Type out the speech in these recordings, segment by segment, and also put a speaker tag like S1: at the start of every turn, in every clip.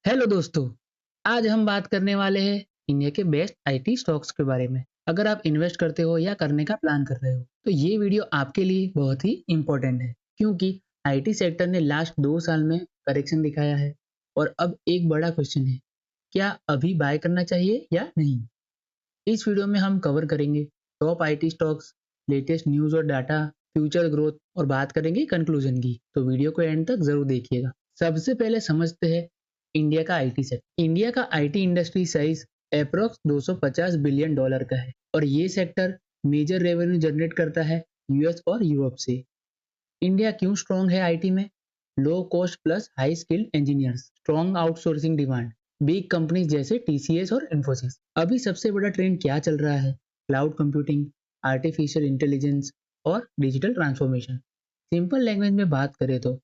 S1: Hello दोस्तों, आज हम बात करने वाले हैं इंडिया के बेस्ट आईटी स्टॉक्स के बारे में। अगर आप इन्वेस्ट करते हो या करने का प्लान कर रहे हो तो ये वीडियो आपके लिए बहुत ही इम्पोर्टेंट है, क्योंकि आईटी सेक्टर ने लास्ट 2 साल में करेक्शन दिखाया है और अब एक बड़ा क्वेश्चन है, क्या अभी बाय करना चाहिए या नहीं। इस वीडियो में हम कवर करेंगे top IT stocks, latest news और डाटा, फ्यूचर ग्रोथ और बात करेंगे कंक्लूजन की। तो वीडियो को एंड तक जरूर देखिएगा। सबसे पहले समझते हैं इंडिया का आईटी सेक्टर। इंडिया का IT industry size approx 250 billion dollar का है और ये सेक्टर मेजर रेवेन्यू जनरेट करता है यूएस और यूरोप से। इंडिया क्यों स्ट्रॉन्ग है आईटी में? Low cost plus high skilled engineers, strong outsourcing demand, big companies जैसे टीसीएस और इन्फोसिस। अभी सबसे बड़ा ट्रेंड क्या चल रहा है? क्लाउड कंप्यूटिंग, आर्टिफिशियल इंटेलिजेंस और डिजिटल ट्रांसफॉर्मेशन। सिंपल लैंग्वेज में बात करें तो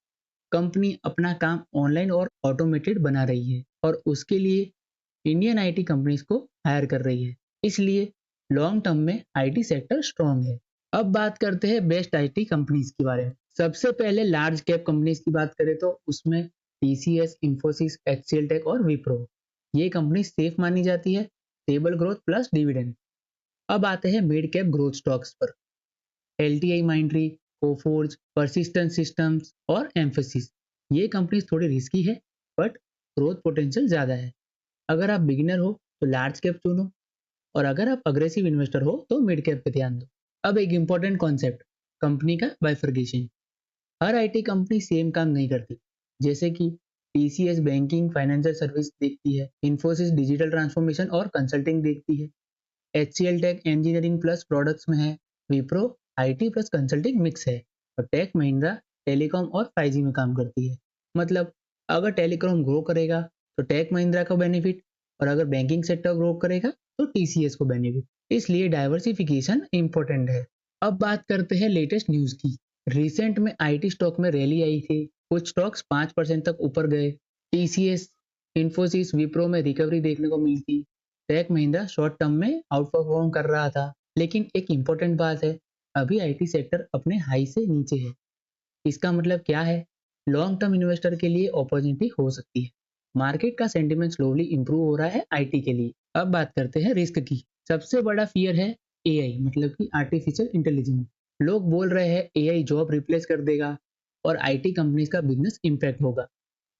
S1: कंपनी अपना काम ऑनलाइन और ऑटोमेटेड बना रही है और उसके लिए इंडियन आईटी कंपनीज को हायर कर रही है। इसलिए लॉन्ग टर्म में आईटी सेक्टर स्ट्रॉन्ग है। अब बात करते हैं बेस्ट आईटी कंपनीज के बारे में। सबसे पहले लार्ज कैप कंपनीज की बात करें तो उसमें टीसीएस, इंफोसिस, एचसीएल टेक और विप्रो। ये कंपनी सेफ मानी जाती है, स्टेबल ग्रोथ प्लस डिविडेंड। अब आते हैं मिड कैप ग्रोथ स्टॉक्स पर। LTI Mindtree, Coforge, persistent systems और एम्फेसिस। ये कंपनीज थोड़ी रिस्की है बट ग्रोथ पोटेंशियल ज्यादा है। अगर आप बिगिनर हो तो लार्ज कैप चुनो और अगर आप अग्रेसिव इन्वेस्टर हो तो मिड कैप पे ध्यान दो। अब एक इंपॉर्टेंट कॉन्सेप्ट, कंपनी का bifurcation. Her IT company same काम नहीं करती। जैसे कि टीसीएस बैंकिंग फाइनेंशियल सर्विस देखती है, इन्फोसिस डिजिटल ट्रांसफॉर्मेशन और कंसल्टिंग देखती है, HCL tech engineering plus products में है, Wipro IT plus consulting mix है और टेक महिंद्रा टेलीकॉम और 5G में काम करती है। मतलब अगर टेलीकॉम ग्रो करेगा तो टेक महिंद्रा को बेनिफिट और अगर बैंकिंग सेक्टर ग्रो करेगा तो टीसीएस को बेनिफिट। इसलिए डाइवर्सिफिकेशन इंपॉर्टेंट है। अब बात करते हैं लेटेस्ट न्यूज की। रिसेंट में आईटी स्टॉक में रैली आई थी, कुछ स्टॉक्स 5% तक ऊपर गए। टीसीएस, इंफोसिस, विप्रो में रिकवरी देखने को मिलती। टेक महिंद्रा शॉर्ट टर्म में आउट परफॉर्म कर रहा था। लेकिन एक इंपॉर्टेंट बात है, अभी आईटी सेक्टर अपने हाई से नीचे है। इसका मतलब क्या है? लॉन्ग टर्म इन्वेस्टर के लिए अपॉर्चुनिटी हो सकती है। मार्केट का सेंटीमेंट स्लोली इंप्रूव हो रहा है आईटी के लिए। अब बात करते हैं रिस्क की। सबसे बड़ा फियर है एआई, मतलब कि आर्टिफिशियल इंटेलिजेंस। लोग बोल रहे हैं एआई जॉब रिप्लेस कर देगा और आईटी कंपनीज का बिजनेस इंपैक्ट होगा।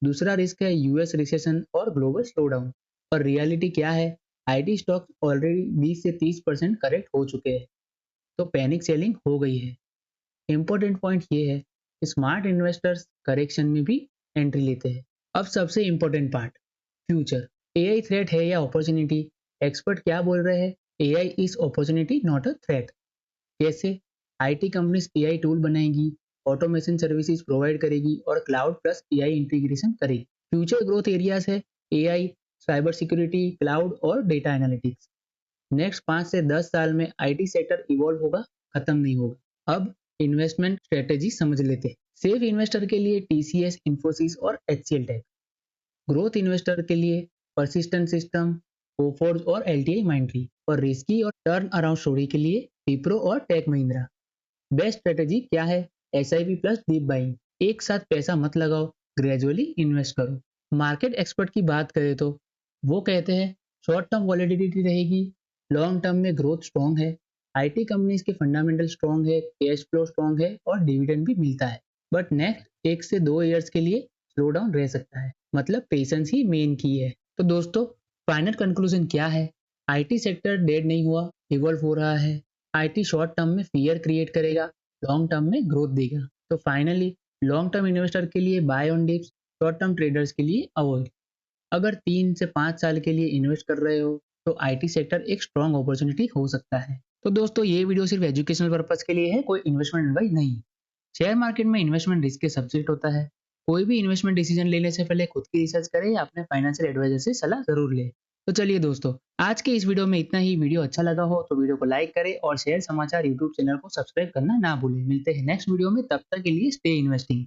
S1: दूसरा रिस्क है यूएस रिसेशन और ग्लोबल स्लोडाउन। और रियलिटी क्या है? आईटी स्टॉक ऑलरेडी 20 से 30% करेक्ट हो चुके हैं, तो पैनिक सेलिंग हो गई है। इंपॉर्टेंट पॉइंट ये है, स्मार्ट इन्वेस्टर्स करेक्शन में भी एंट्री लेते हैं। अब सबसे important part, future. AI threat है या अपॉर्चुनिटी? एक्सपर्ट क्या बोल रहे हैं? AI is opportunity not a threat. कैसे? आईटी कंपनीज एआई टूल बनाएगी, ऑटोमेशन सर्विसेज प्रोवाइड करेगी और क्लाउड प्लस एआई इंटीग्रेशन करेगी। फ्यूचर ग्रोथ एरियाज है एआई, साइबर सिक्योरिटी, क्लाउड और डेटा एनालिटिक्स। नेक्स्ट 5 से 10 साल में आईटी सेक्टर इवॉल्व होगा, खत्म नहीं होगा। अब इन्वेस्टमेंट स्ट्रेटेजी समझ लेते हैं। सेफ इन्वेस्टर के लिए टीसीएस, इंफोसिस और एचसीएल टेक। ग्रोथ इन्वेस्टर के लिए परसिस्टेंट सिस्टम, कोफोर्ज और एलटीआई माइंड्री। और रिस्की और टर्न अराउंड स्टोरी के लिए विप्रो और टेक महिंद्रा। बेस्ट स्ट्रेटेजी क्या है? SIP plus deep buying. एक साथ पैसा मत लगाओ, ग्रेजुअली इन्वेस्ट करो। मार्केट एक्सपर्ट की बात करें तो वो कहते हैं शॉर्ट टर्म वॉलेटिलिटी रहेगी, लॉन्ग टर्म में ग्रोथ स्ट्रॉन्ग है, आईटी कंपनीज के फंडामेंटल स्ट्रॉन्ग है, कैश फ्लो स्ट्रॉन्ग है और डिविडेंड भी मिलता है। बट नेक्स्ट 1 से 2 ईयर्स के लिए स्लो डाउन रह सकता है। मतलब पेशेंस ही मेन की है। तो दोस्तों, फाइनल कंक्लूजन क्या है? आईटी सेक्टर डेड नहीं हुआ, इवॉल्व हो रहा है। आईटी शॉर्ट टर्म में फियर क्रिएट करेगा, लॉन्ग टर्म में ग्रोथ देगा। तो फाइनली लॉन्ग टर्म इन्वेस्टर के लिए buy on dips, short term traders के लिए अवॉइड। अगर 3 से 5 साल के लिए इन्वेस्ट कर रहे हो तो आईटी सेक्टर एक स्ट्रॉन्ग अपॉर्चुनिटी हो सकता है। तो दोस्तों, ये वीडियो सिर्फ एजुकेशनल पर्पज के लिए है, कोई इन्वेस्टमेंट एडवाइस नहीं। शेयर मार्केट में इन्वेस्टमेंट रिस्क के सब्जेक्ट होता है। कोई भी इन्वेस्टमेंट डिसीजन लेने से पहले खुद की रिसर्च करें या अपने फाइनेंशियल एडवाइजर से सलाह जरूर ले। तो चलिए दोस्तों, आज के इस वीडियो में इतना ही। वीडियो अच्छा लगा हो तो वीडियो को लाइक करें और शेयर समाचार यूट्यूब चैनल को सब्सक्राइब करना ना भूलें। मिलते हैं नेक्स्ट वीडियो में, तब तक के लिए स्टे इन्वेस्टिंग।